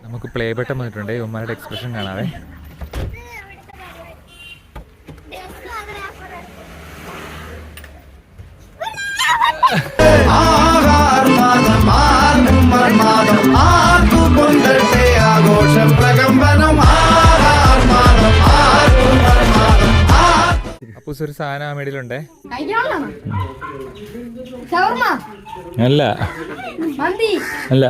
നമുക്ക് play button വന്നിട്ടുണ്ട്. ഇവന്മാരുടെ എക്സ്പ്രഷൻ കാണാവേ. അപ്പൂസ് ഒരു സാധനം ആ മേടിയിലുണ്ടേ. അല്ല അല്ല